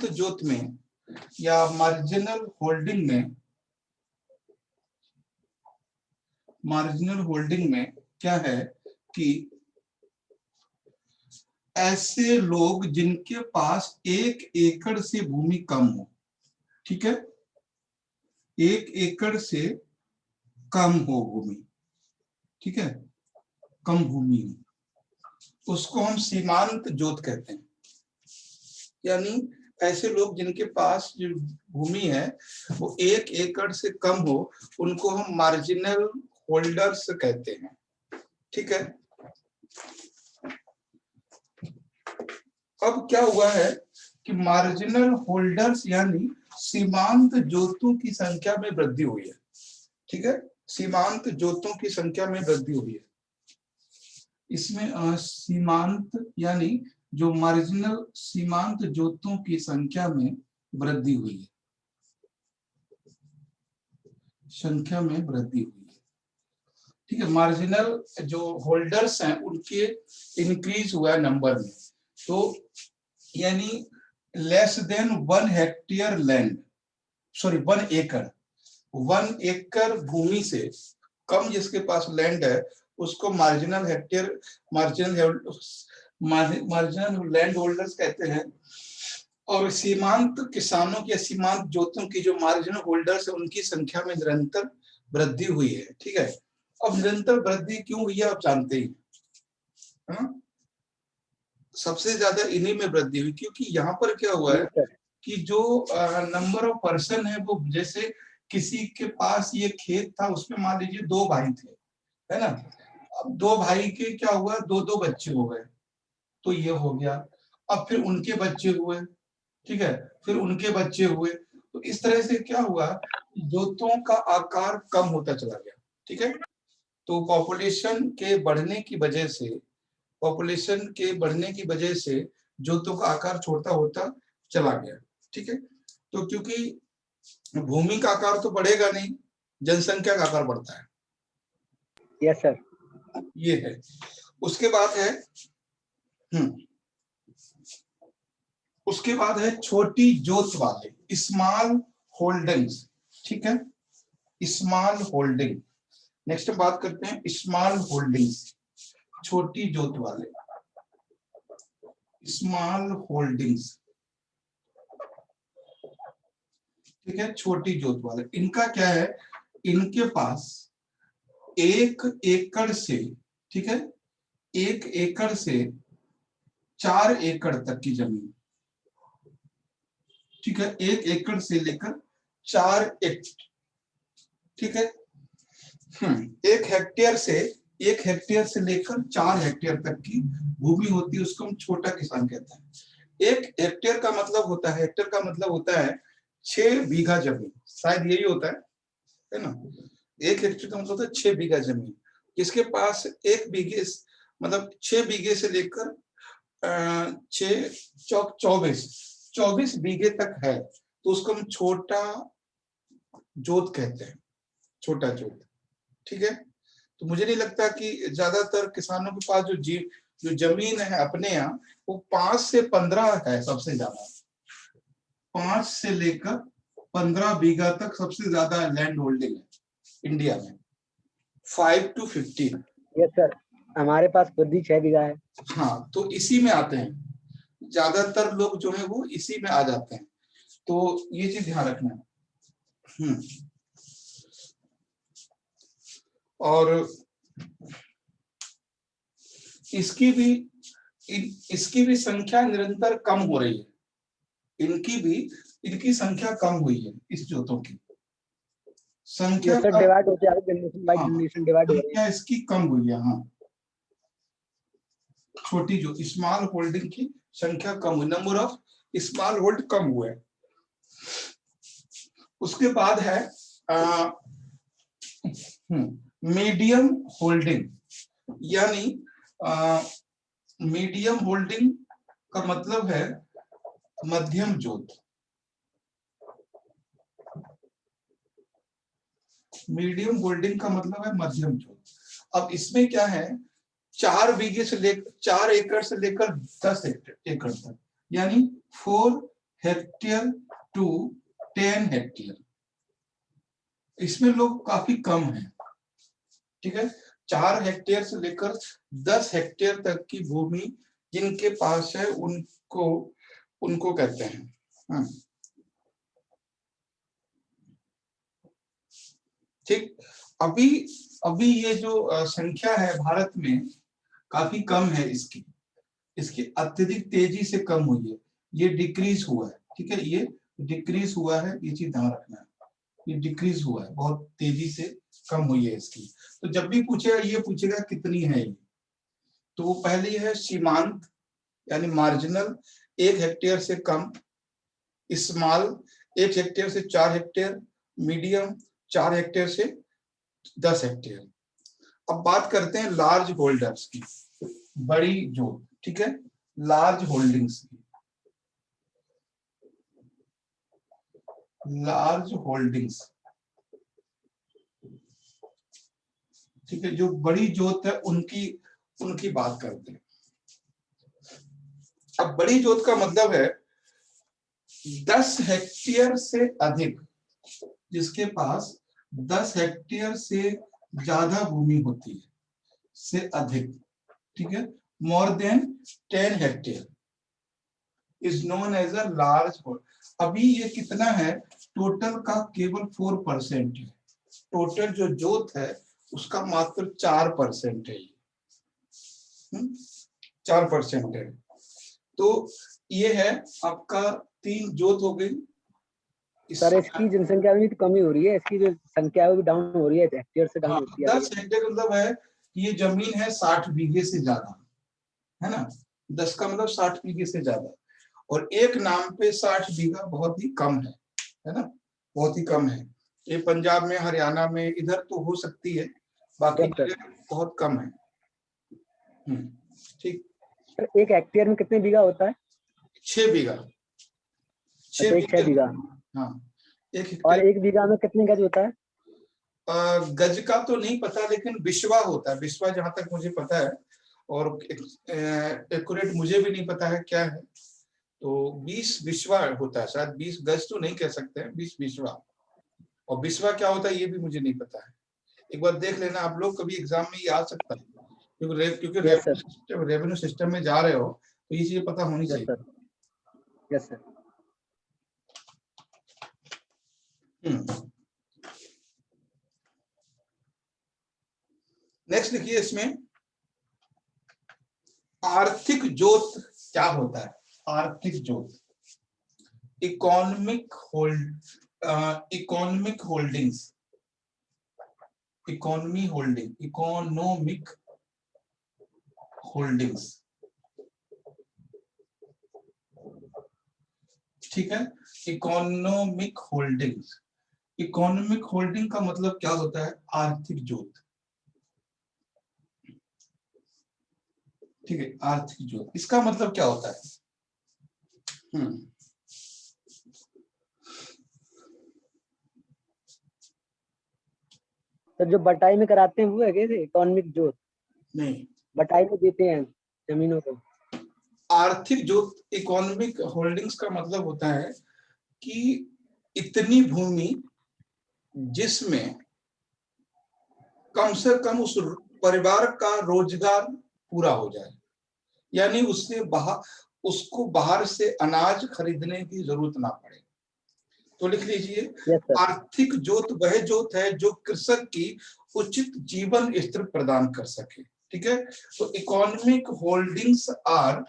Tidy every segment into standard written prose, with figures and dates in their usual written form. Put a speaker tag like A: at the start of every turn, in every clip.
A: सीमांत जोत में या मार्जिनल होल्डिंग में क्या है कि ऐसे लोग जिनके पास 1 एकड़ से भूमि कम हो, ठीक है, 1 एकड़ से कम हो भूमि, ठीक है, कम भूमि हो, उसको हम सीमांत जोत कहते हैं। यानी ऐसे लोग जिनके पास जो भूमि है वो 1 एकड़ से कम हो, उनको हम मार्जिनल होल्डर्स कहते हैं, ठीक है। अब क्या हुआ है कि मार्जिनल होल्डर्स यानी सीमांत जोतों की संख्या में वृद्धि हुई है, ठीक है, सीमांत जोतों की संख्या में वृद्धि हुई है। इसमें सीमांत यानी जो मार्जिनल सीमांत जोतों की संख्या में वृद्धि हुई है, संख्या में वृद्धि हुई है, ठीक है। मार्जिनल जो होल्डर्स हैं उनके इंक्रीज हुआ है नंबर में, तो यानी less than 1 hectare land, sorry 1 एकड़, 1 एकड़ भूमि से कम जिसके पास लैंड है उसको marginal hectare marginal land holders कहते हैं। और सीमांत किसानों की, सीमांत जोतों की जो मार्जिनल होल्डर्स है उनकी संख्या में निरंतर वृद्धि हुई है, ठीक है। अब निरंतर वृद्धि क्यों हुई है आप जानते ही, सबसे ज्यादा इन्हीं में वृद्धि हुई, क्योंकि यहाँ पर क्या हुआ है कि जो नंबर ऑफ पर्सन है वो, जैसे किसी के पास ये खेत था उसमें मान लीजिए 2 भाई थे, है ना, अब 2 भाई के क्या हुआ, 2-2 बच्चे हो गए, तो ये हो गया। अब फिर उनके बच्चे हुए, ठीक है, फिर उनके बच्चे हुए, तो इस तरह से क्या हुआ, जोतों का आकार कम होता चला गया, ठीक है। तो पॉपुलेशन के बढ़ने की वजह से जोतों का आकार छोटा होता चला गया, ठीक है। तो क्योंकि भूमि का आकार तो बढ़ेगा नहीं, जनसंख्या का आकार बढ़ता है।
B: यस सर,
A: ये है। उसके बाद है छोटी जोत वाले, स्मॉल होल्डिंग्स, ठीक है, स्मॉल होल्डिंग। नेक्स्ट बात करते हैं स्मॉल होल्डिंग्स, छोटी जोत वाले, स्मॉल होल्डिंग्स, ठीक है, छोटी जोत वाले। इनका क्या है, इनके पास 1 एकड़ से, ठीक है, 1 एकड़ से 4 एकड़ तक की जमीन, ठीक है, 1 एकड़ से लेकर 4 एकड़, ठीक है। 1 हेक्टेयर से लेकर 4 हेक्टेयर तक की भूमि होती है, उसको हम छोटा किसान कहते हैं। 1 हेक्टेयर का मतलब होता है 6 बीघा जमीन, शायद यही होता है ना। 1 हेक्टेयर का मतलब होता है 6 बीघा जमीन। जिसके पास 1 बीघे मतलब 6 बीघे से लेकर 24 बीघे तक है, तो उसको हम छोटा जोत कहते हैं, छोटा जोत, ठीक है। तो मुझे नहीं लगता कि ज्यादातर किसानों के पास जो जमीन है अपने यहाँ, वो 5 से 15 है सबसे ज्यादा, 5 से लेकर 15 बीघा तक सबसे ज्यादा लैंड होल्डिंग है इंडिया में, 5 to 15।
B: यस सर, हमारे पास खुद ही 6 बीघा है।
A: हाँ, तो इसी में आते हैं ज्यादातर लोग जो है, वो इसी में आ जाते हैं, तो ये चीज ध्यान रखना है। और इसकी भी संख्या निरंतर कम हो रही है, इनकी संख्या कम हुई है, इस जोतों की संख्या
B: डिवाइड होते जा रही है, जनरेशन बाय जनरेशन डिवाइड हो रही है,
A: इसकी कम हुई है। हाँ, छोटी जो स्मॉल होल्डिंग की संख्या कम हुई, नंबर ऑफ स्मॉल होल्ड कम हुए। उसके बाद है मीडियम होल्डिंग, यानी मीडियम होल्डिंग का मतलब है मध्यम जोत। मीडियम होल्डिंग का मतलब है मध्यम जोत। अब इसमें क्या है, 4 बीघे से लेकर 4 एकड़ से लेकर 10 एकड़ तक, यानी 4 हेक्टेयर टू 10 हेक्टेयर। इसमें लोग काफी कम हैं, ठीक है। 4 हेक्टेयर से लेकर 10 हेक्टेयर तक की भूमि जिनके पास है उनको कहते हैं। ठीक। अभी अभी ये जो संख्या है भारत में काफी कम है, इसकी अत्यधिक तेजी से कम हुई है, ये डिक्रीज हुआ है, ठीक है। ये डिक्रीज हुआ है, ये चीज ध्यान रखना है, ये डिक्रीज हुआ है, बहुत तेजी से कम हुई है इसकी। तो जब भी पूछेगा ये पूछेगा कितनी है ये, तो वो पहली है सीमांत यानी मार्जिनल 1 हेक्टेयर से कम, स्मॉल 1 हेक्टेयर से 4 हेक्टेयर, मीडियम 4 हेक्टेयर से 10 हेक्टेयर। अब बात करते हैं लार्ज होल्डर्स की, बड़ी जोत, ठीक है, लार्ज होल्डिंग्स की। लार्ज होल्डिंग्स, ठीक है, जो बड़ी जोत है उनकी बात करते हैं। अब बड़ी जोत का मतलब है 10 हेक्टेयर से अधिक, जिसके पास 10 हेक्टेयर से ज्यादा भूमि होती है, से अधिक, ठीक है, more than 10 hectare is known as a large hold. अभी ये कितना है, टोटल का केवल 4% है, टोटल जो जोत है उसका मात्र 4% है, 4% है। तो ये है आपका 3 जोत हो गई।
B: सर इसकी जनसंख्या में भी तो कमी हो रही है, इसकी जो संख्या है वो भी डाउन हो रही है, हेक्टेयर से डाउन होती है।
A: 10 हेक्टेयर मतलब है कि ये जमीन है 60 बीघे से ज्यादा, है ना, 10 का मतलब 60 बीघे से ज्यादा, और एक नाम पे 60 बीघा बहुत ही कम है ना, बहुत ही कम है। ये पंजाब में, हरियाणा में, इधर तो हो सकती है, बाकी जगह बहुत कम है। ठीक।
B: एक हेक्टेयर में कितने बीघा होता है?
A: 6 बीघा।
B: 6 बीघा।
A: हाँ,
B: और 1 बीघा में कितने गज होता है?
A: गज का तो नहीं पता, लेकिन बिस्वा होता है, बिस्वा जहां तक मुझे पता है, और एक्यूरेट मुझे भी नहीं पता है क्या है, तो 20 बिस्वा होता है शायद, 20 गज तो नहीं कह सकते हैं, 20 बिस्वा। और बिस्वा क्या होता है ये भी मुझे नहीं पता है, एक बार देख लेना आप लोग, कभी एग्जाम में ये आ सकता है, क्योंकि रेवेन्यू सिस्टम में जा रहे हो तो ये चीजें पता होनी चाहिए।
B: Yes sir.
A: नेक्स्ट लिखिए, इसमें आर्थिक जोत क्या होता है। आर्थिक जोत, इकोनॉमिक होल्डिंग्स, इकोनॉमिक होल्डिंग्स, ठीक है, इकोनॉमिक होल्डिंग्स। इकोनॉमिक होल्डिंग का मतलब क्या होता है, आर्थिक जोत, ठीक है, आर्थिक जोत, इसका मतलब क्या होता है।
B: तो जो बटाई में कराते हैं वो है क्या इकोनॉमिक जोत?
A: नहीं,
B: बटाई में देते हैं जमीनों को।
A: आर्थिक जोत, इकोनॉमिक होल्डिंग्स का मतलब होता है कि इतनी भूमि जिसमें कम से कम उस परिवार का रोजगार पूरा हो जाए, यानी उसको बाहर से अनाज खरीदने की जरूरत ना पड़े। तो लिख लीजिए, आर्थिक जोत वह जोत है जो कृषक की उचित जीवन स्तर प्रदान कर सके, ठीक है। तो इकोनॉमिक होल्डिंग्स आर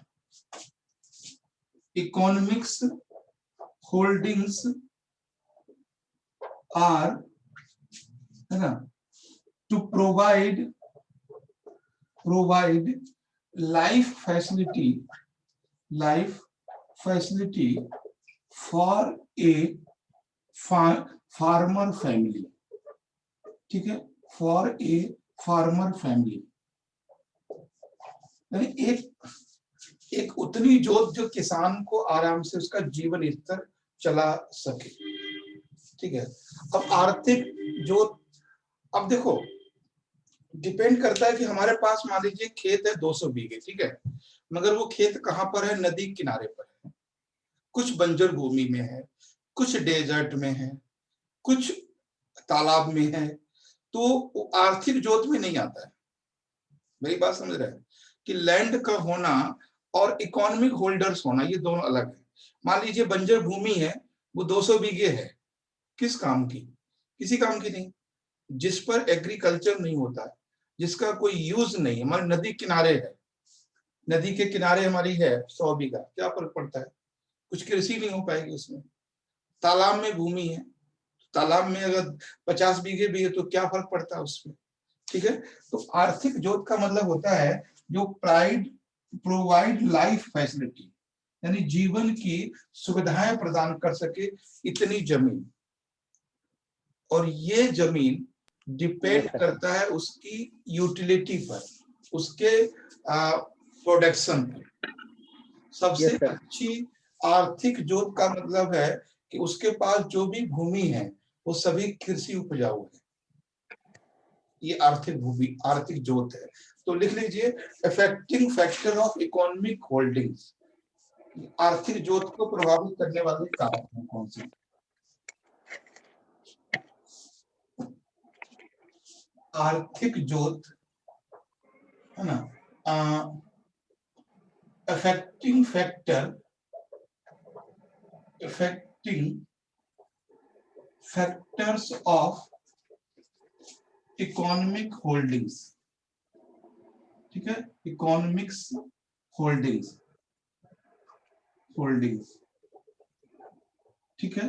A: है ना, to provide life facility for a farmer family, ठीक है, फॉर ए फार्मर फैमिली, यानी एक उतनी जोत जो किसान को आराम से उसका जीवन स्तर चला सके, ठीक है। अब आर्थिक जोत, अब देखो डिपेंड करता है कि हमारे पास मान लीजिए खेत है 200 बीघे, ठीक है, मगर वो खेत कहां पर है, नदी किनारे पर है, कुछ बंजर भूमि में है, कुछ डेजर्ट में है, कुछ तालाब में है, तो आर्थिक जोत में नहीं आता है। मेरी बात समझ रहे हैं कि लैंड का होना और इकोनॉमिक होल्डर्स होना ये दोनों अलग है। मान लीजिए बंजर भूमि है, वो 200 बीघे है, किस काम की? किसी काम की नहीं। जिस पर एग्रीकल्चर नहीं होता है, जिसका कोई यूज नहीं है, हमारी नदी किनारे है, नदी के किनारे हमारी है 100 बीघा, क्या फर्क पड़ता है? कुछ कृषि नहीं हो पाएगी उसमें। तालाब में भूमि है, तालाब में अगर 50 बीघे भी है तो क्या फर्क पड़ता है उसमें? ठीक है। तो आर्थिक जोत का मतलब होता है जो प्रोवाइड लाइफ फैसिलिटी, यानी जीवन की सुविधाएं प्रदान कर सके, इतनी जमीन। और ये जमीन डिपेंड करता है उसकी यूटिलिटी पर, उसके प्रोडक्शन पर। सबसे अच्छी आर्थिक जोत का मतलब है कि उसके पास जो भी भूमि है वो सभी कृषि उपजाऊ है। ये आर्थिक भूमि, आर्थिक जोत है। तो लिख लीजिए affecting factor of economic holdings. आर्थिक जोत को प्रभावित करने वाले कारक हैं कौन से? आर्थिक जोत है ना, affecting factor, affecting factors of economic holdings. ठीक है, इकोनॉमिक्स होल्डिंग्स, होल्डिंग्स, ठीक है,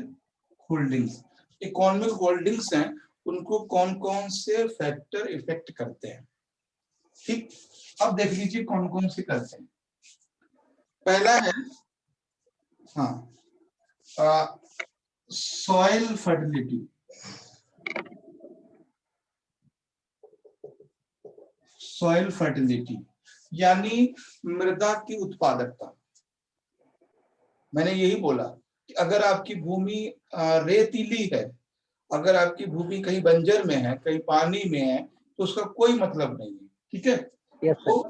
A: होल्डिंग्स। इकोनॉमिक होल्डिंग्स हैं, उनको कौन कौन से फैक्टर इफेक्ट करते हैं। ठीक, अब देख लीजिए कौन कौन से करते हैं। पहला है सॉइल फर्टिलिटी, सॉइल फर्टिलिटी यानी मृदा की उत्पादकता। मैंने यही बोला कि अगर आपकी भूमि रेतीली है, अगर आपकी भूमि कहीं बंजर में है, कहीं पानी में है, तो उसका कोई मतलब नहीं है। ठीक है। तो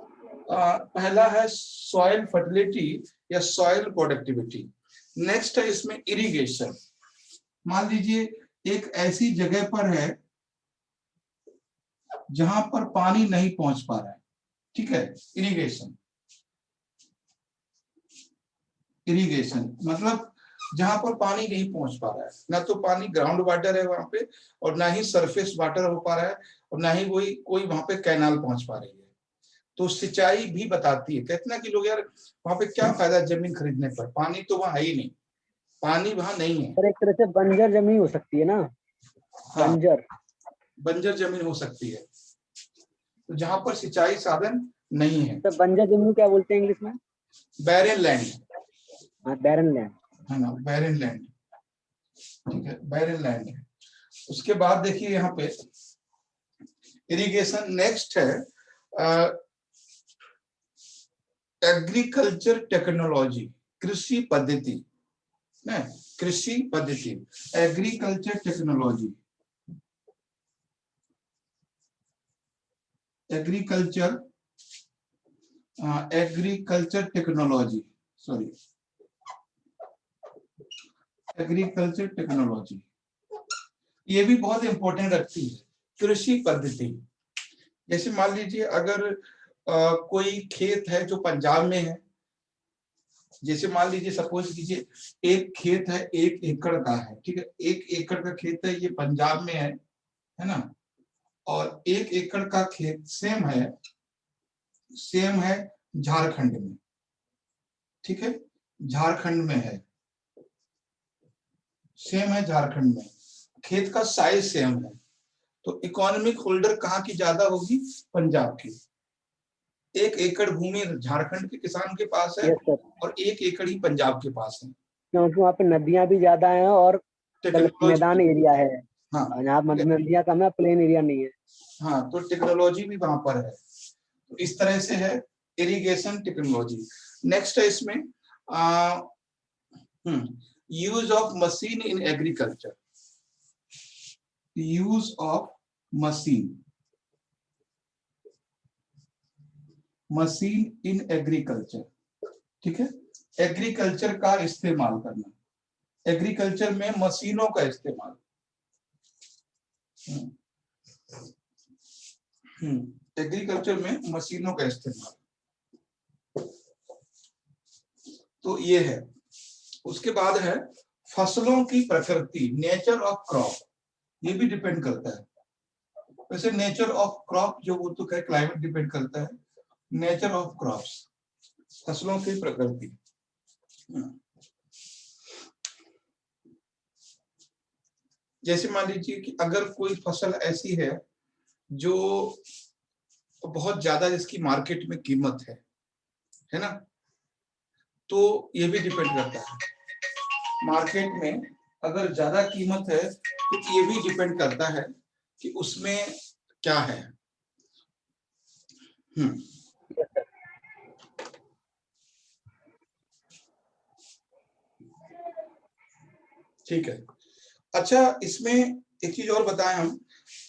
A: पहला है सॉइल फर्टिलिटी या सॉइल प्रोडक्टिविटी। नेक्स्ट है इसमें इरिगेशन। मान लीजिए एक ऐसी जगह पर है जहां पर पानी नहीं पहुंच पा रहा है, ठीक है, इरिगेशन। इरिगेशन मतलब जहां पर पानी नहीं पहुंच पा रहा है, ना तो पानी ग्राउंड वाटर है वहां पे, और ना ही सरफेस वाटर हो पा रहा है, और ना ही कोई वहां पे कैनाल पहुंच पा रही है। तो सिंचाई भी बताती है, कहते ना कि लोग यार वहां पे क्या फायदा जमीन खरीदने पर, पानी तो वहां है ही नहीं, पानी वहां नहीं है।
B: पर एक तरह से बंजर जमीन हो सकती है ना।
A: हाँ,
B: बंजर
A: जमीन हो सकती है, तो जहां पर सिंचाई साधन नहीं है।
B: तो बंजर जमीन क्या बोलते हैं इंग्लिश में?
A: Barren land.
B: हाँ, बैरन लैंड
A: है ना, बैरन लैंड। ठीक है, बैरन लैंड है। उसके बाद देखिए यहाँ पे इरिगेशन। नेक्स्ट है एग्रीकल्चर टेक्नोलॉजी, कृषि पद्धति, कृषि पद्धति, agriculture technology, agriculture agriculture technology, sorry, agriculture technology ये भी बहुत इंपॉर्टेंट रखती है। कृषि पद्धति, जैसे मान लीजिए अगर कोई खेत है जो पंजाब में है, जैसे मान लीजिए सपोज कीजिए एक खेत है 1 एकड़ का है, ठीक है, 1 एकड़ का खेत है, ये पंजाब में है ना, और 1 एकड़ का खेत सेम है झारखंड में, ठीक है, झारखंड में है, सेम है झारखंड में, खेत का साइज सेम है, तो इकोनॉमिक होल्डर कहाँ की ज्यादा होगी? पंजाब की। 1 एकड़ भूमि झारखंड के किसान के पास है और 1 एकड़ ही पंजाब के पास है,
B: क्योंकि वहाँ पे नदियां भी ज्यादा हैं और मैदान एरिया है।
A: हाँ,
B: यहाँ नदियां कम है, प्लेन एरिया नहीं है।
A: हाँ, तो टेक्नोलॉजी भी वहां पर है। तो इस तरह से है इरिगेशन टेक्नोलॉजी। नेक्स्ट है इसमें use of machine in agriculture, use of machine in agriculture, ठीक है। एग्रीकल्चर का इस्तेमाल करना, एग्रीकल्चर में मशीनों का इस्तेमाल। एग्रीकल्चर में मशीनों का इस्तेमाल, तो ये है। उसके बाद है फसलों की प्रकृति, नेचर ऑफ क्रॉप, ये भी डिपेंड करता है। वैसे नेचर ऑफ क्रॉप जो वो तो क्या क्लाइमेट डिपेंड करता है, नेचर ऑफ क्रॉप्स, फसलों की प्रकृति। जैसे मान लीजिए कि अगर कोई फसल ऐसी है जो बहुत ज्यादा जिसकी मार्केट में कीमत है ना, तो ये भी डिपेंड करता है। मार्केट में अगर ज्यादा कीमत है तो ये भी डिपेंड करता है कि उसमें क्या है। ठीक है। अच्छा, इसमें एक चीज और बताएं हम,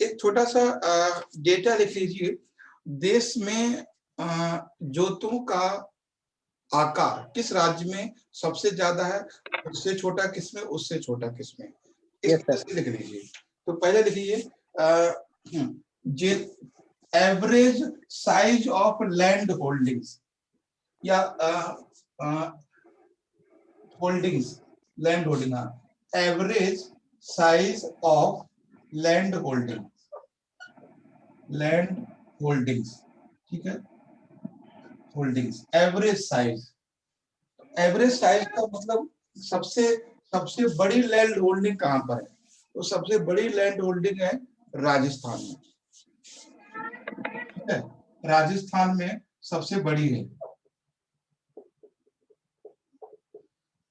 A: एक छोटा सा डेटा लिख लीजिए। देश में जोतों का आकार किस राज्य में सबसे ज्यादा है, उससे छोटा किसमें, उससे छोटा किसमें, इस तरह से लिख लीजिए। तो पहले लिखिए J average size of land holdings या holdings, land holding, average size of land holding, land holdings, ठीक है, holdings, average size. Average size का मतलब सबसे सबसे बड़ी लैंड होल्डिंग कहां पर है, तो सबसे बड़ी लैंड होल्डिंग है राजस्थान में, ठीक है, राजस्थान में सबसे बड़ी है।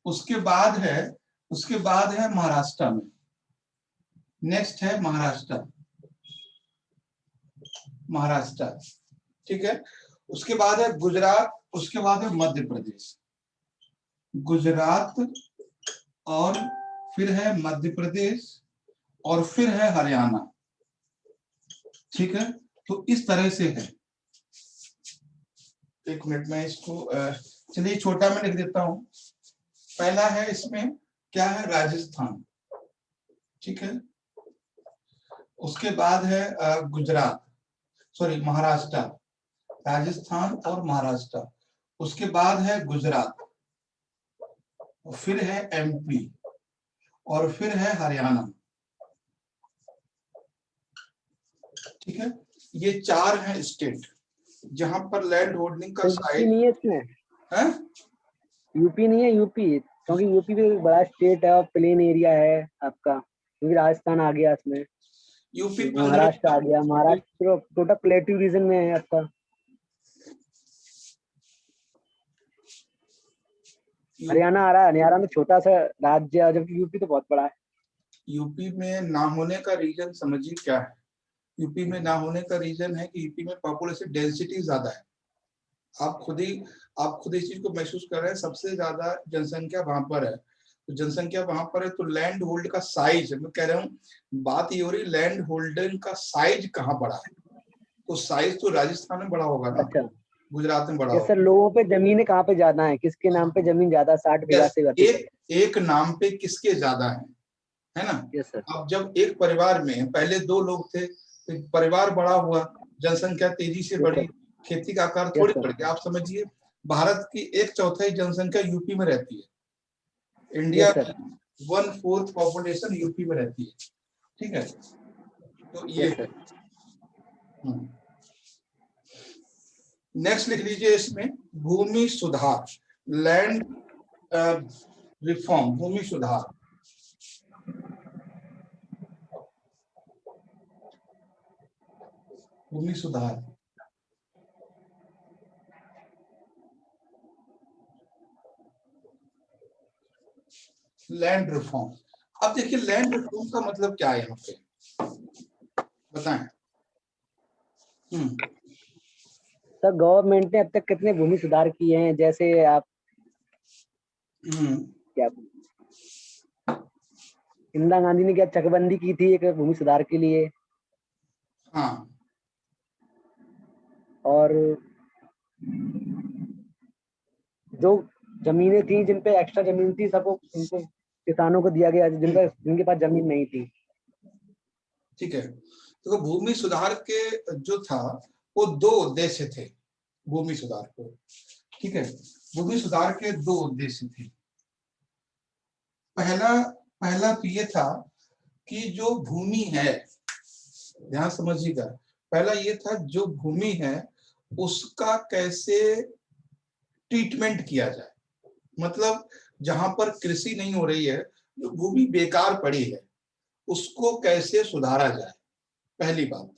A: उसके बाद है महाराष्ट्र में, नेक्स्ट है महाराष्ट्र, महाराष्ट्र, ठीक है। उसके बाद है गुजरात, उसके बाद है मध्य प्रदेश, गुजरात और फिर है मध्य प्रदेश और फिर है हरियाणा, ठीक है। तो इस तरह से है। एक मिनट में इसको चलिए छोटा में लिख देता हूं। पहला है इसमें क्या है, राजस्थान, ठीक है। उसके बाद है गुजरात, सॉरी महाराष्ट्र, राजस्थान और महाराष्ट्र। उसके बाद है गुजरात, फिर है एमपी और फिर है हरियाणा, ठीक है। ये 4 हैं स्टेट जहां पर लैंड होल्डिंग का साइज
B: नहीं है इसमें
A: है।
B: यूपी नहीं है, यूपी क्योंकि यूपी भी एक बड़ा स्टेट है और प्लेन एरिया है आपका, क्योंकि राजस्थान आ गया इसमें,
A: यूपी
B: महाराष्ट्र आ
A: 15,
B: गया, महाराष्ट्र टोटल प्लेट्यू रीजन में है आपका। हरियाणा आ रहा है, हरियाणा में छोटा सा राज्य है जबकि यूपी तो बहुत बड़ा है।
A: यूपी में ना होने का रीजन समझिए क्या है। यूपी में ना होने का रीजन है कि यूपी में पॉपुलेशन डेंसिटी ज्यादा है। आप खुद इस चीज को महसूस कर रहे हैं, सबसे ज्यादा जनसंख्या वहां पर है। तो जनसंख्या वहां पर है तो लैंड होल्ड का साइज, मैं कह रहा हूँ, बात ये हो रही लैंड होल्डिंग का साइज कहाँ बड़ा है, तो साइज तो राजस्थान में बड़ा होगा ना,
B: अच्छा,
A: गुजरात में बड़ा
B: ये
A: होगा।
B: सर लोगों पे जमीनें कहाँ पे ज्यादा है, किसके नाम पे जमीन ज्यादा, 60 बीघा से अधिक?
A: एक नाम पे किसके ज्यादा है ना।
B: Yes sir.
A: अब जब एक परिवार में पहले 2 लोग थे, तो परिवार बड़ा हुआ, जनसंख्या तेजी से बढ़ी, खेती का आकार थोड़ी बढ़ गया। आप समझिए भारत की 1/4 जनसंख्या यूपी में रहती है, इंडिया की 1/4 पॉपुलेशन यूपी में रहती है, ठीक है। तो ये है। नेक्स्ट लिख लीजिए इसमें भूमि सुधार, लैंड रिफॉर्म, भूमि सुधार, भूमि सुधार, लैंड रिफॉर्म। अब देखिए लैंड रिफॉर्म का मतलब क्या है यहाँ पे, बताएं।
B: सर गवर्नमेंट ने अब तक कितने भूमि सुधार किए हैं, जैसे आप क्या, इंदिरा गांधी ने क्या चकबंदी की थी एक भूमि सुधार के लिए।
A: हाँ,
B: और जो जमीनें थी जिन पे एक्स्ट्रा जमीन थी, सबको इनको किसानों को दिया गया जिनके पास जमीन नहीं थी।
A: ठीक है, तो भूमि सुधार के जो था वो दो उद्देश्य थे भूमि सुधार को। ठीक है, भूमि सुधार के दो उद्देश्य थे। पहला तो ये था कि जो भूमि है, ध्यान समझिएगा, पहला ये था जो भूमि है उसका कैसे ट्रीटमेंट किया जाए, मतलब जहां पर कृषि नहीं हो रही है, जो भूमि बेकार पड़ी है, उसको कैसे सुधारा जाए, पहली बात।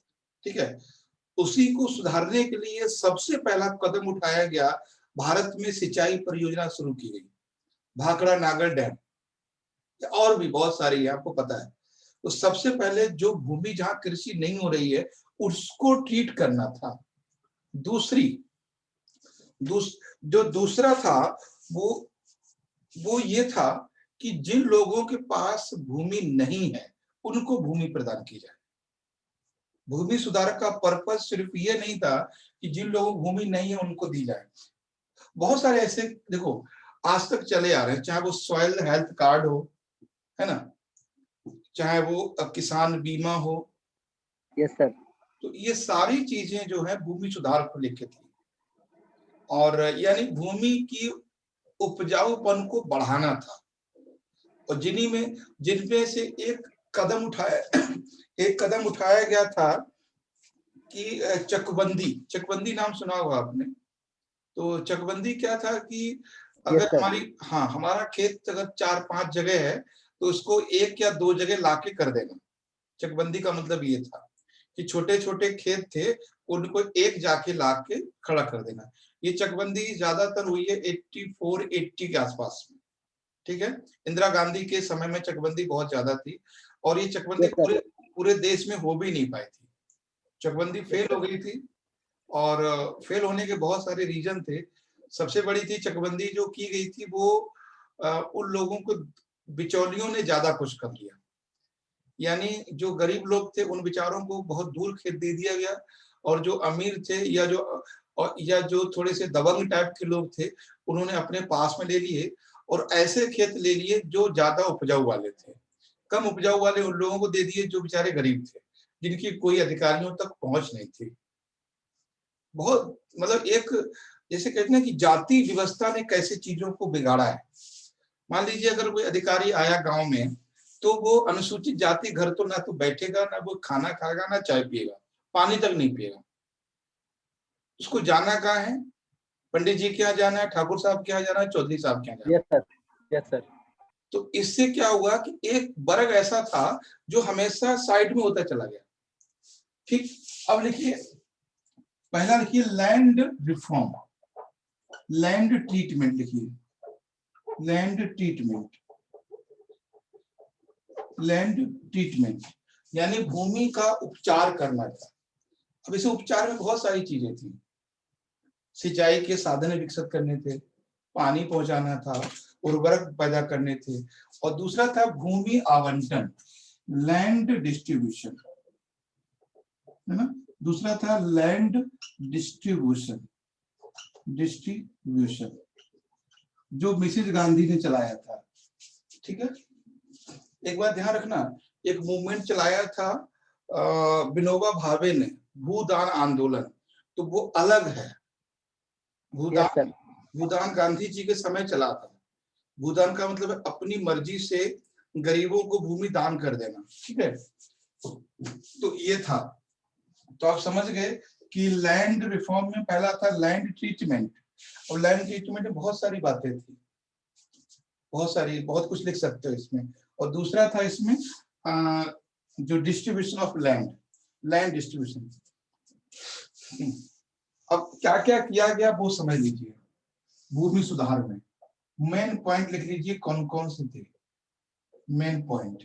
A: ठीक है, उसी को सुधारने के लिए सबसे पहला कदम उठाया गया, भारत में सिंचाई परियोजना शुरू की गई, भाखड़ा नागर डैम, और भी बहुत सारी है, आपको पता है। तो सबसे पहले जो भूमि जहां कृषि नहीं हो रही है उसको ट्रीट करना था। जो दूसरा था वो ये था कि जिन लोगों के पास भूमि नहीं है उनको भूमि प्रदान की जाए। भूमि सुधार का पर्पस सिर्फ ये नहीं था कि जिन लोगों को भूमि नहीं है उनको दी जाए। बहुत सारे ऐसे देखो आज तक चले आ रहे हैं, चाहे वो सॉइल हेल्थ कार्ड हो, है ना, चाहे वो किसान बीमा हो।
B: Yes sir.
A: तो ये सारी चीजें जो है भूमि सुधार को लेकर थी, और यानी भूमि की उपजाऊपन को बढ़ाना था। और जिनमें से एक कदम उठाया गया था कि चकबंदी नाम सुना होगा आपने। तो चकबंदी क्या था कि अगर हमारा खेत अगर 4-5 जगह है तो उसको 1 या 2 जगह लाके कर देना। चकबंदी का मतलब ये था कि छोटे छोटे खेत थे उनको एक जाके ला के खड़ा कर देना। ये चकबंदी ज्यादातर हुई है 84-80 के आसपास में। ठीक है, इंदिरा गांधी के समय में चकबंदी बहुत ज्यादा थी, और ये चकबंदी पूरे देश में हो भी नहीं पाई थी। चकबंदी फेल हो गई थी, और फेल होने के बहुत सारे रीजन थे। सबसे बड़ी थी चकबंदी जो की गई थी वो उन लोगों को बिचौलियों ने ज्यादा खुश कर लिया, यानी जो गरीब लोग थे उन बेचारों को बहुत दूर खेत दे दिया गया, और जो अमीर थे या जो थोड़े से दबंग टाइप के लोग थे उन्होंने अपने पास में ले लिए, और ऐसे खेत ले लिए जो ज्यादा उपजाऊ वाले थे। कम उपजाऊ वाले उन लोगों को दे दिए जो बेचारे गरीब थे, जिनकी कोई अधिकारियों तक पहुंच नहीं थी। बहुत मतलब एक जैसे कहते हैं कि जाति व्यवस्था ने कैसे चीजों को बिगाड़ा है। मान लीजिए अगर कोई अधिकारी आया गांव में तो वो अनुसूचित जाति घर तो ना तो बैठेगा, ना वो खाना खाएगा, ना चाय पिएगा, पानी तक नहीं पिएगा। उसको जाना कहाँ है, पंडित जी के यहाँ जाना है, ठाकुर साहब के यहाँ जाना है, चौधरी साहब के यहाँ जाना है।
B: Yes sir, yes sir.
A: तो इससे क्या हुआ कि एक वर्ग ऐसा था जो हमेशा साइड में होता चला गया। ठीक, अब लिखिए, पहला लिखिए लैंड रिफॉर्म, लैंड ट्रीटमेंट लिखिए, लैंड ट्रीटमेंट यानी भूमि का उपचार करना था। अब इसे उपचार में बहुत सारी चीजें थी, सिंचाई के साधन विकसित करने थे, पानी पहुंचाना था, उर्वरक पैदा करने थे, और दूसरा था भूमि आवंटन, लैंड डिस्ट्रीब्यूशन, है ना। दूसरा था लैंड डिस्ट्रीब्यूशन जो मिसेज गांधी ने चलाया था। ठीक है, एक बात ध्यान रखना, एक मूवमेंट चलाया था विनोबा भावे ने, भूदान आंदोलन, तो वो अलग है। भूदान गांधी जी के समय चला था। भूदान का मतलब है अपनी मर्जी से गरीबों को भूमि दान कर देना। ठीक है, तो ये था। तो आप समझ गए कि लैंड रिफॉर्म में पहला था लैंड ट्रीटमेंट, और लैंड ट्रीटमेंट में बहुत सारी बातें थी, बहुत कुछ लिख सकते हो इसमें। और दूसरा था इसमें जो डिस्ट्रीब्यूशन ऑफ लैंड डिस्ट्रीब्यूशन। अब क्या क्या किया गया वो समझ लीजिए भूमि सुधार में। मेन पॉइंट लिख लीजिए कौन कौन से थे मेन पॉइंट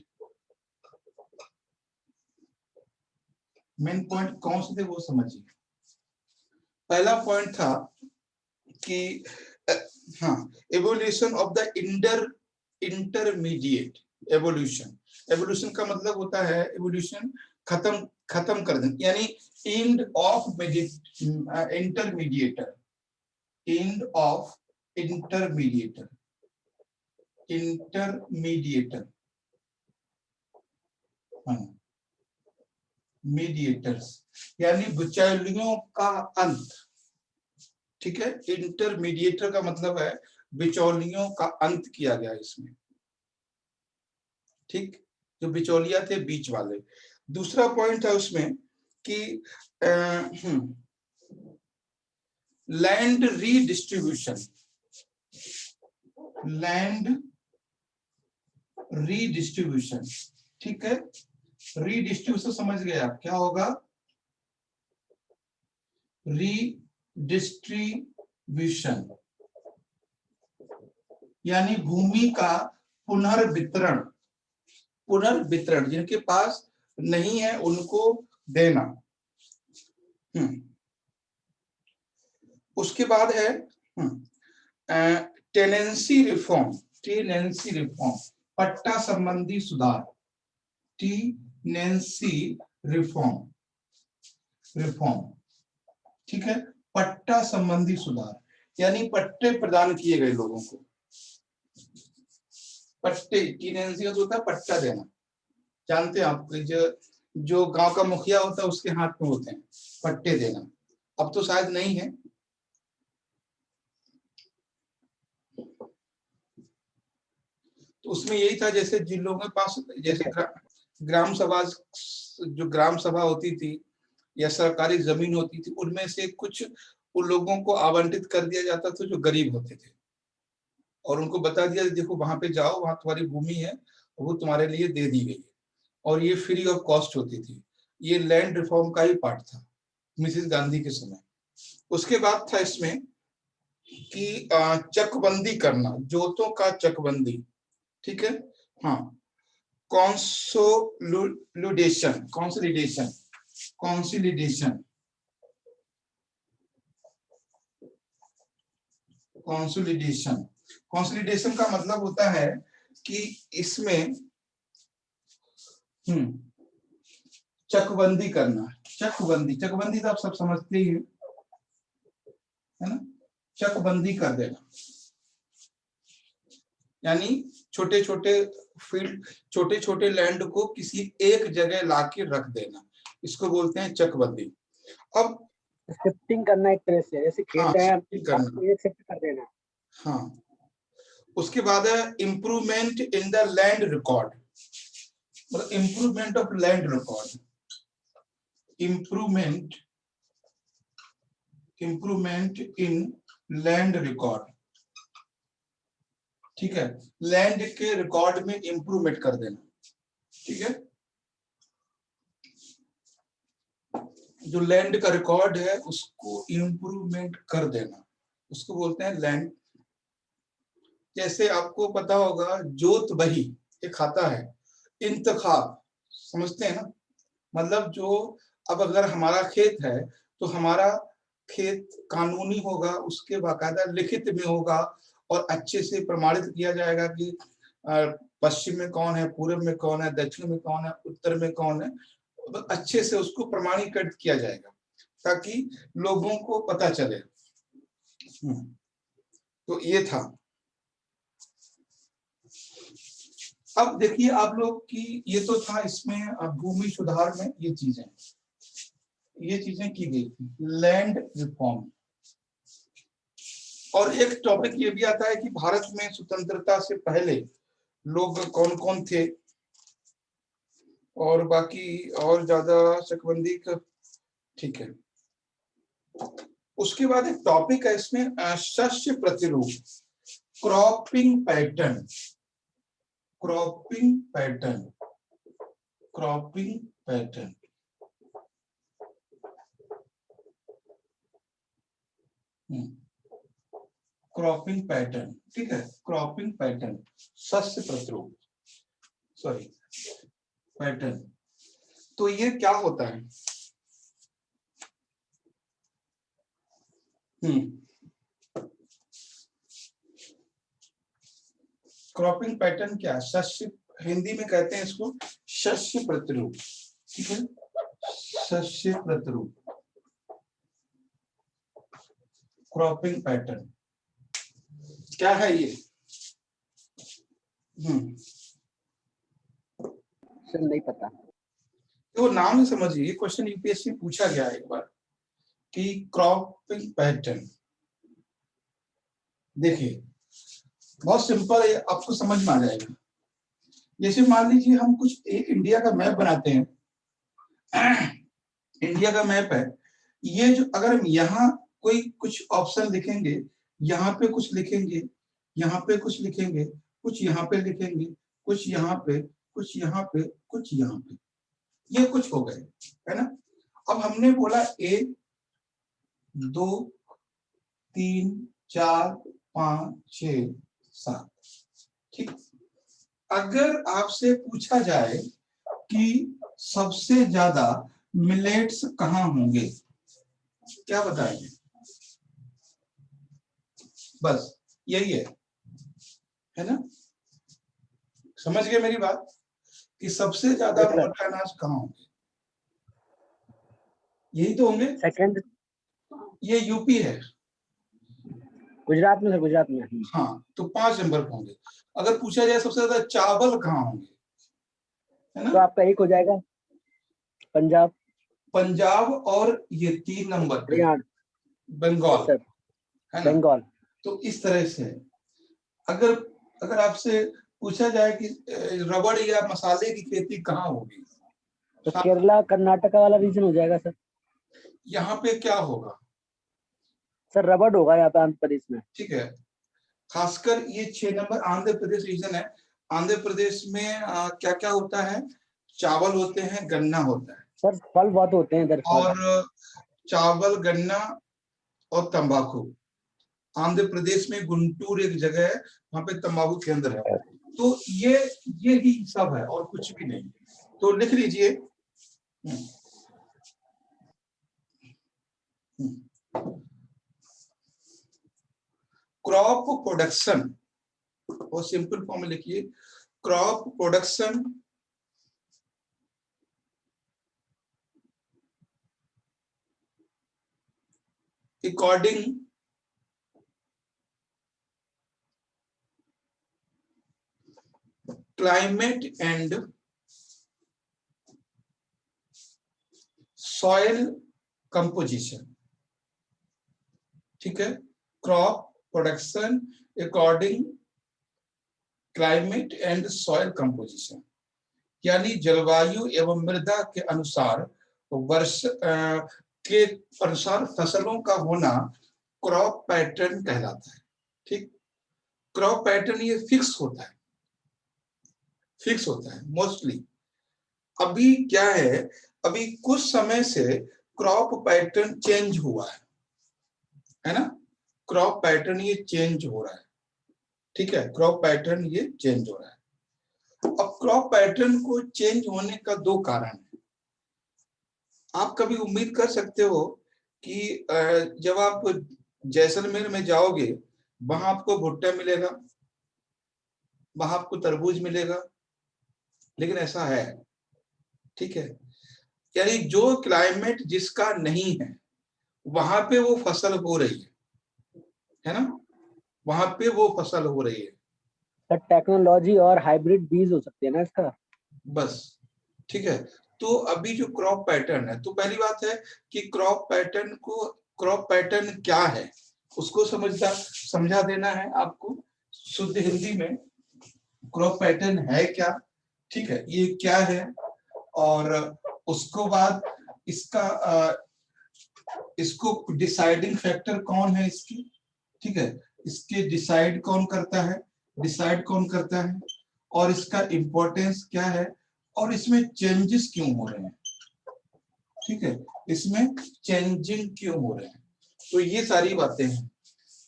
A: कौन से थे वो समझिए। पहला पॉइंट था कि evolution of the intermediate evolution का मतलब होता है एवोल्यूशन खत्म कर देना, यानी एंड ऑफ इंटरमीडिएटर, इंटरमीडिएटर, हाँ, मीडिएटर्स यानी बिचौलियों का अंत। ठीक है, इंटरमीडिएटर का मतलब है बिचौलियों का अंत किया गया इसमें। ठीक, जो बिचौलिया थे बीच वाले। दूसरा पॉइंट है उसमें कि लैंड रीडिस्ट्रीब्यूशन, लैंड रीडिस्ट्रीब्यूशन। ठीक है, रीडिस्ट्रीब्यूशन समझ गए आप, क्या होगा? रीडिस्ट्रीब्यूशन यानी भूमि का पुनर्वितरण, पुनर्वितरण, जिनके पास नहीं है उनको देना। उसके बाद है टेनेंसी रिफॉर्म, टेनेंसी रिफॉर्म, पट्टा संबंधी सुधार, टेनेंसी रिफॉर्म, रिफॉर्म। ठीक है, पट्टा संबंधी सुधार यानी पट्टे प्रदान किए गए लोगों को। पट्टे, टेनेंसी का होता है पट्टा देना, जानते हैं आप, जो गांव का मुखिया होता है उसके हाथ में होते हैं पट्टे देना। अब तो शायद नहीं है। तो उसमें यही था, जैसे जिन लोगों के पास, जैसे ग्राम सभा, जो ग्राम सभा होती थी या सरकारी जमीन होती थी, उनमें से कुछ उन लोगों को आवंटित कर दिया जाता था जो गरीब होते थे, और उनको बता दिया देखो वहां पे जाओ, वहां तुम्हारी भूमि है, वो तुम्हारे लिए दे दी गई है, और ये फ्री ऑफ कॉस्ट होती थी। ये लैंड रिफॉर्म का ही पार्ट था मिसेस गांधी के समय। उसके बाद था इसमें कि चकबंदी करना, जोतों का चकबंदी। ठीक है, हाँ, consolidation, consolidation, consolidation, consolidation, consolidation का मतलब होता है कि इसमें चकबंदी करना। चकबंदी, चकबंदी तो आप सब समझते ही है ना, चकबंदी कर देना यानी छोटे छोटे फील्ड, छोटे छोटे लैंड को किसी एक जगह लाके रख देना, इसको बोलते हैं चकबंदी। अब
B: शिफ्टिंग करना एक तरह से, जैसे खेत है
A: शिफ्टिंग करना,
B: एक शिफ्ट कर देना।
A: हाँ। उसके बाद है improvement in the land record, मतलब improvement of land record, improvement, improvement in land record. ठीक है, लैंड के रिकॉर्ड में इंप्रूवमेंट कर देना। ठीक है, जो लैंड का रिकॉर्ड है उसको इंप्रूवमेंट कर देना, उसको बोलते हैं लैंड। जैसे आपको पता होगा जोत बही एक आता है, इंतखाब, समझते हैं ना, मतलब जो, अब अगर हमारा खेत है तो हमारा खेत कानूनी होगा, उसके बाकायदा लिखित में होगा, और अच्छे से प्रमाणित किया जाएगा कि पश्चिम में कौन है, पूर्व में कौन है, दक्षिण में कौन है, उत्तर में कौन है, अच्छे से उसको प्रमाणीकृत किया जाएगा ताकि लोगों को पता चले। तो ये था। अब देखिए आप लोग की, ये तो था इसमें भूमि सुधार में ये चीजें की गई थी, लैंड रिफॉर्म। और एक टॉपिक ये भी आता है कि भारत में स्वतंत्रता से पहले लोग कौन कौन थे, और बाकी और ज्यादा चकबंदी का। ठीक है, उसके बाद एक टॉपिक है इसमें शस्य प्रतिरूप, cropping pattern, cropping pattern, cropping pattern. Cropping pattern, ठीक है, क्रॉपिंग पैटर्न, शस्य प्रतिरूप, सॉरी, पैटर्न। तो ये क्या होता है? क्रॉपिंग पैटर्न क्या है? शस्य, हिंदी में कहते हैं इसको शस्य प्रतिरूप। ठीक है, शस्य प्रतिरूप, क्रॉपिंग पैटर्न। क्या है ये?
B: सर नहीं पता।
A: तो नाम ही समझिए, ये क्वेश्चन यूपीएससी पूछा गया है एक बार कि क्रॉपिंग पैटर्न। देखिए बहुत सिंपल है, आपको समझ में आ जाएगा। जैसे मान लीजिए हम कुछ एक इंडिया का मैप बनाते हैं, इंडिया का मैप है ये, जो अगर हम यहाँ कोई कुछ ऑप्शन लिखेंगे, यहाँ पे कुछ लिखेंगे, यहाँ पे कुछ लिखेंगे, कुछ यहाँ पे लिखेंगे, कुछ यहाँ पे, कुछ यहाँ पे, कुछ यहाँ पे, ये कुछ हो गए, है ना। अब हमने बोला 1 2 3 4 5 6 7, ठीक। अगर आपसे पूछा जाए कि सबसे ज्यादा मिलेट्स कहाँ होंगे, क्या बताएंगे? बस यही है ना। समझ गए मेरी बात कि सबसे ज्यादा मोटा अनाज कहाँ होंगे? यही तो होंगे।
B: सेकंड
A: ये यूपी है,
B: गुजरात में, सर गुजरात में।
A: हाँ, तो 5 नंबर पे होंगे। अगर पूछा जाए सबसे ज्यादा चावल कहाँ होंगे, है ना,
B: तो आपका एक हो जाएगा पंजाब।
A: पंजाब, और ये 3 नंबर पे बंगाल,
B: सर
A: है ना।
B: बंगाल।
A: तो इस तरह से अगर अगर आपसे पूछा जाए कि रबड़ या मसाले की खेती कहाँ होगी,
B: तो केरला कर्नाटका वाला रीजन हो जाएगा सर।
A: यहाँ पे क्या होगा?
B: सर रबड़ होगा यहाँ पे आंध्र प्रदेश में।
A: ठीक है, खासकर ये 6 नंबर आंध्र प्रदेश रीजन है। आंध्र प्रदेश में क्या क्या होता है? चावल होते हैं, गन्ना होता है
B: सर फल बहुत होते हैं इधर, फल।
A: और चावल, गन्ना और तंबाकू। आंध्र प्रदेश में गुंटूर एक जगह है, वहां पे तंबाकू केंद्र है। तो ये ही सब है और कुछ भी नहीं। तो लिख लीजिए क्रॉप प्रोडक्शन, और सिंपल फॉर्म में लिखिए crop production according climate and soil composition. ठीक है, crop production according climate and soil composition, यानी जलवायु एवं मृदा के अनुसार वर्ष के अनुसार फसलों का होना क्रॉप पैटर्न कहलाता है। ठीक, क्रॉप पैटर्न ये फिक्स होता है मोस्टली। अभी क्या है, अभी कुछ समय से क्रॉप पैटर्न चेंज हुआ है ना। क्रॉप पैटर्न ये चेंज हो रहा है, ठीक है, क्रॉप पैटर्न ये चेंज हो रहा है। अब क्रॉप पैटर्न को चेंज होने का 2 कारण है। आप कभी उम्मीद कर सकते हो कि जब आप जैसलमेर में जाओगे वहां आपको भुट्टा मिलेगा, वहां आपको तरबूज मिलेगा, लेकिन ऐसा है, ठीक है। यानी जो क्लाइमेट जिसका नहीं है वहां पे वो फसल हो रही है ना, वहां पे वो फसल हो रही है।
B: सर टेक्नोलॉजी और हाइब्रिड बीज हो सकते हैं ना इसका।
A: बस, ठीक है। तो अभी जो क्रॉप पैटर्न है, तो पहली बात है कि क्रॉप पैटर्न क्या है उसको समझा देना है आपको शुद्ध हिंदी में। क्रॉप पैटर्न है क्या, ठीक है, ये क्या है, और उसको बाद इसको डिसाइडिंग फैक्टर कौन है इसकी, ठीक है, इसके डिसाइड कौन करता है, और इसका इंपॉर्टेंस क्या है, और इसमें चेंजेस क्यों हो रहे हैं, ठीक है, इसमें चेंजिंग क्यों हो रहे हैं। तो ये सारी बातें हैं,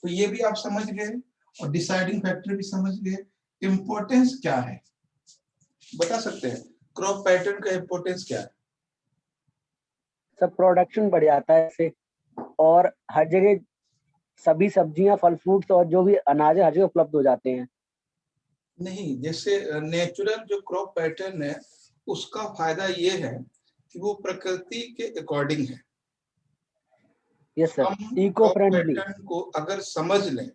A: तो ये भी आप समझ गए और डिसाइडिंग फैक्टर भी समझ गए। इंपॉर्टेंस क्या है बता सकते हैं? क्रॉप पैटर्न का इंपॉर्टेंस क्या है?
B: सब प्रोडक्शन बढ़ जाता है इससे, और हर जगह सभी सब्जियां, फल फ्रूट्स और जो भी अनाज है हर जगह उपलब्ध हो जाते हैं।
A: नहीं, जैसे नेचुरल जो क्रॉप पैटर्न है उसका फायदा ये है कि वो प्रकृति के अकॉर्डिंग है।
B: यस सर,
A: हम
B: इको
A: क्रॉप
B: फ्रेंडली।
A: पैटर्न को अगर समझ लें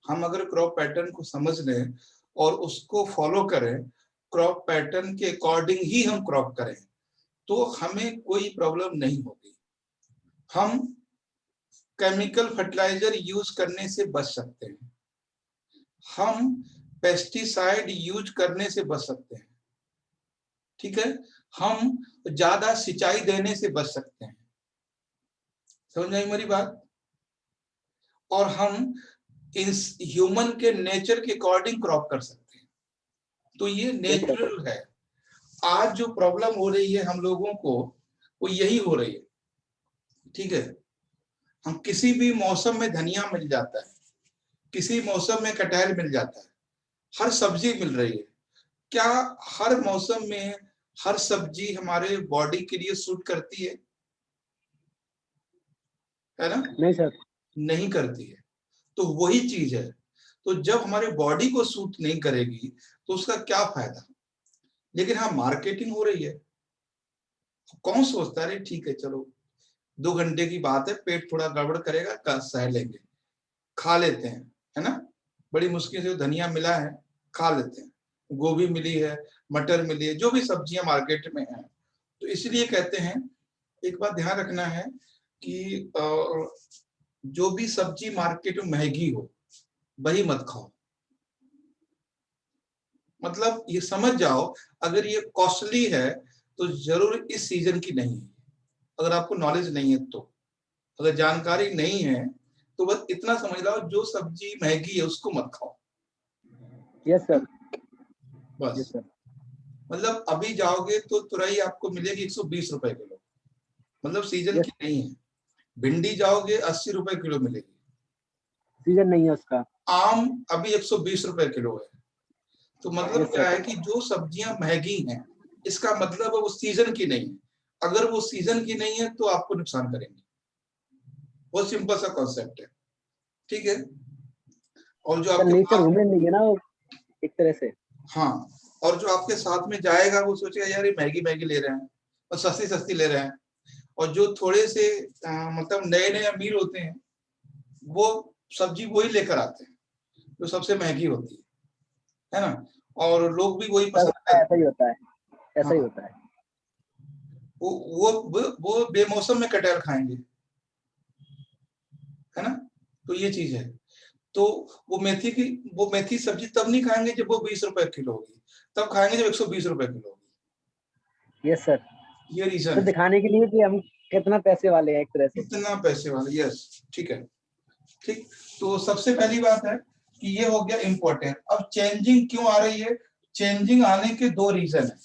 A: हम अगर क्रॉप पैटर्न को समझ लें और उसको फॉलो करें, क्रॉप पैटर्न के अकॉर्डिंग ही हम क्रॉप करें, तो हमें कोई प्रॉब्लम नहीं होगी। हम केमिकल फर्टिलाइजर यूज करने से बच सकते हैं, हम पेस्टिसाइड यूज करने से बच सकते हैं, ठीक है, हम ज्यादा सिंचाई देने से बच सकते हैं, समझ आई मेरी बात। और हम इस ह्यूमन के नेचर के अकॉर्डिंग क्रॉप कर सकते हैं, तो ये नेचुरल है। आज जो प्रॉब्लम हो रही है हम लोगों को, वो यही हो रही है, ठीक है। हम किसी भी मौसम में धनिया मिल जाता है, किसी मौसम में कटहल मिल जाता है, हर सब्जी मिल रही है। क्या हर मौसम में हर सब्जी हमारे बॉडी के लिए सूट करती है ना?
B: नहीं सर,
A: नहीं करती है। तो वही चीज है, तो जब हमारे बॉडी को सूट नहीं करेगी तो उसका क्या फायदा। लेकिन हाँ, मार्केटिंग हो रही है, कौन सोचता है ठीक है चलो 2 घंटे की बात है, पेट थोड़ा गड़बड़ करेगा, कल सह लेंगे, खा लेते हैं, है ना। बड़ी मुश्किल से धनिया मिला है, खा लेते हैं, गोभी मिली है, मटर मिली है, जो भी सब्जियां मार्केट में है। तो इसलिए कहते हैं, एक बात ध्यान रखना है कि जो भी सब्जी मार्केट में महंगी हो वही मत खाओ। मतलब ये समझ जाओ, अगर ये कॉस्टली है तो जरूर इस सीजन की नहीं है। अगर आपको नॉलेज नहीं है तो, अगर जानकारी नहीं है तो बस इतना समझ लो, जो सब्जी महंगी है उसको मत खाओ।
B: यस सर,
A: बस।
B: Yes sir.
A: मतलब अभी जाओगे तो तुरई आपको मिलेगी 120 रुपए किलो, मतलब सीजन
B: यस,
A: की नहीं है। भिंडी जाओगे 80 रुपए किलो मिलेगी।
B: सीजन नहीं है उसका।
A: आम अभी 120 रुपए किलो है। तो मतलब
B: यस
A: क्या
B: सर।
A: है कि जो सब्जियां महंगी हैं, इसका मतलब है वो सीजन की नहीं है। अगर वो सीजन की नहीं है तो आपको नुकसान करेंगे। बहुत सिंपल सा कॉन्सेप्ट है, ठीक है। और जो
B: सर
A: आपके
B: नेचर
A: पास,
B: वुमेन नहीं है ना वो, एक तरह से।
A: हाँ, और जो आपके साथ में जाएगा वो सोचेगा यार ये महंगी महंगी ले रहे हैं और सस्ती सस्ती ले रहे हैं। और जो थोड़े से मतलब नए नए अमीर होते हैं, वो सब्जी वही लेकर आते हैं जो सबसे महंगी होती है ना। और लोग भी वही
B: सर
A: पसंद
B: होता है, ऐसा
A: करते
B: ही
A: हैं।
B: होता है, ऐसा ही
A: हाँ,
B: होता है।
A: वो बेमौसम में कटहल खाएंगे, है ना। तो ये चीज है। तो वो मेथी सब्जी तब नहीं खाएंगे जब वो 20 रुपए किलो होगी, तब खाएंगे जब 120 रुपए किलो होगी।
B: यस सर,
A: ये रीजन
B: तो
A: है।
B: दिखाने के लिए कि हम कितना पैसे वाले हैं एक तरह से।
A: कितना पैसे वाले, यस, ठीक है। ठीक। तो सबसे पहली बात है कि ये हो गया इम्पोर्टेंट। अब चेंजिंग क्यों आ रही है? चेंजिंग आने के 2 रीजन है,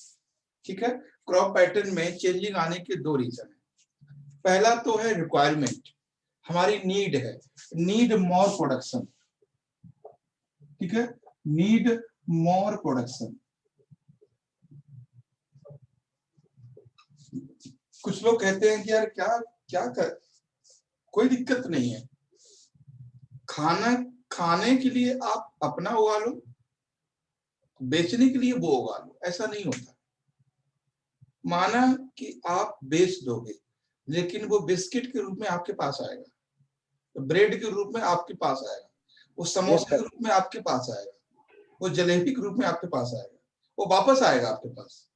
A: ठीक है। क्रॉप पैटर्न में चेंजिंग आने के 2 रीजन है। पहला तो है रिक्वायरमेंट, हमारी नीड है, नीड मोर प्रोडक्शन, ठीक है, नीड मोर प्रोडक्शन। कुछ लोग कहते हैं कि यार क्या क्या कर, कोई दिक्कत नहीं है, खाना खाने के लिए आप अपना उगा लो, बेचने के लिए वो उगा लो, ऐसा नहीं होता। माना कि आप बेच दोगे, लेकिन वो बिस्किट के रूप में आपके पास आएगा, ब्रेड के रूप में आपके पास आएगा, वो
B: यस
A: समोसे के
B: सर।
A: रूप में आपके पास आएगा, वो जलेबी के रूप में आपके पास आएगा, वो वापस आएगा आपके पास,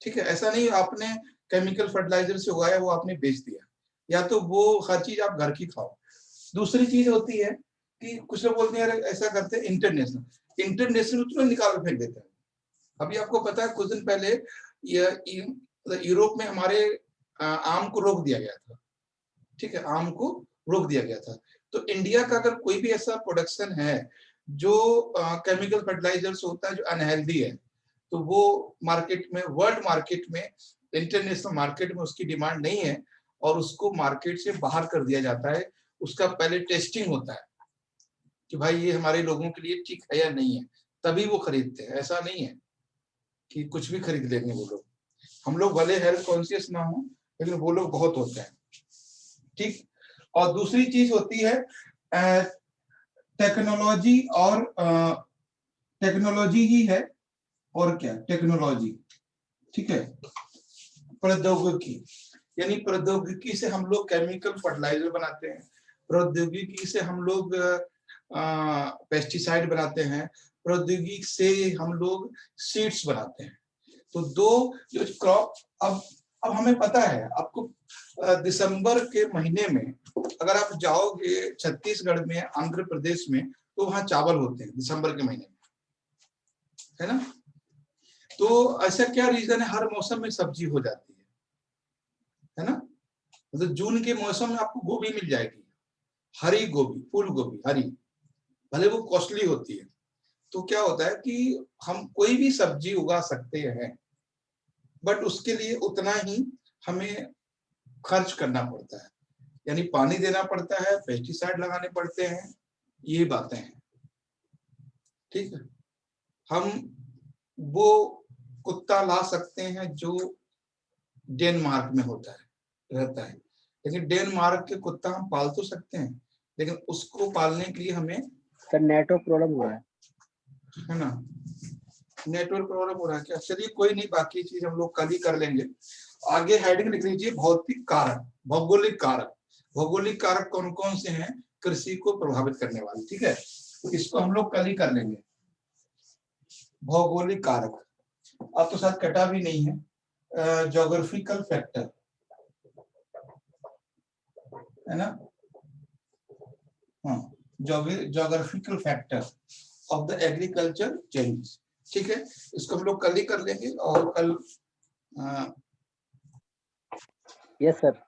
A: ठीक है। ऐसा नहीं आपने केमिकल फर्टिलाइजर से उगाया वो आपने बेच दिया, या तो वो हर चीज आप घर की खाओ। दूसरी चीज होती है कि कुछ लोग बोलते हैं यार ऐसा करते हैं, इंटरनेशनल, इंटरनेशनल तुरंत निकाल के फेंक देते हैं। अभी आपको पता है कुछ दिन पहले यूरोप में हमारे आम को रोक दिया गया था, ठीक है, आम को रोक दिया गया था। तो इंडिया का अगर कोई भी ऐसा प्रोडक्शन है जो केमिकल फर्टिलाइजर्स होता है जो अनहेल्दी है, तो वो मार्केट में, वर्ल्ड मार्केट में, इंटरनेशनल मार्केट में उसकी डिमांड नहीं है और उसको मार्केट से बाहर कर दिया जाता है। उसका पहले टेस्टिंग होता है कि भाई ये हमारे लोगों के लिए ठीक है या नहीं है, तभी वो खरीदते हैं। ऐसा नहीं है कि कुछ भी खरीद लेंगे वो लोग। हम लोग भले हेल्थ कॉन्शियस ना हो, लेकिन वो लोग बहुत होते हैं, ठीक। और दूसरी चीज होती है टेक्नोलॉजी, और टेक्नोलॉजी ही है, और क्या, टेक्नोलॉजी, ठीक है, प्रौद्योगिकी। यानी प्रौद्योगिकी से हम लोग केमिकल फर्टिलाइजर बनाते हैं, प्रौद्योगिकी से हम लोग पेस्टिसाइड बनाते हैं, प्रौद्योगिकी से हम लोग सीड्स बनाते हैं। तो दो जो क्रॉप, अब हमें पता है, आपको दिसंबर के महीने में अगर आप जाओगे छत्तीसगढ़ में, आंध्र प्रदेश में, तो वहां चावल होते हैं दिसंबर के महीने में, है ना। तो ऐसा क्या रीजन है, हर मौसम में सब्जी हो जाती है ना। मतलब जून के मौसम में आपको गोभी मिल जाएगी, हरी गोभी, फूल गोभी हरी, भले वो कॉस्टली होती है। तो क्या होता है कि हम कोई भी सब्जी उगा सकते हैं, बट उसके लिए उतना ही हमें खर्च करना पड़ता है, यानी पानी देना पड़ता है, पेस्टिसाइड लगाने पड़ते हैं, ये बातें हैं, ठीक है। हम वो कुत्ता ला सकते हैं जो डेनमार्क में रहता है, लेकिन डेनमार्क के कुत्ता हम पाल तो सकते हैं, लेकिन उसको पालने के लिए हमें
B: सर नेटवर्क प्रॉब्लम हो रहा
A: है ना, नेटवर्क प्रॉब्लम हो रहा है क्या। चलिए कोई नहीं, बाकी चीज हम लोग कल ही कर लेंगे। आगे हेडिंग लिख लीजिए, भौतिक कारक, भौगोलिक कारक। भौगोलिक कारक कौन कौन से हैं कृषि को प्रभावित करने वाले, ठीक है, तो इसको हम लोग कल ही कर लेंगे। भौगोलिक कारक, अब तो साथ कटा भी नहीं है, ज्योग्राफिकल फैक्टर, है ना, हाँ, geographical factor of the agriculture change, ठीक है, इसको हम लोग कल ही कर लेंगे। और कल
B: है। Yes sir.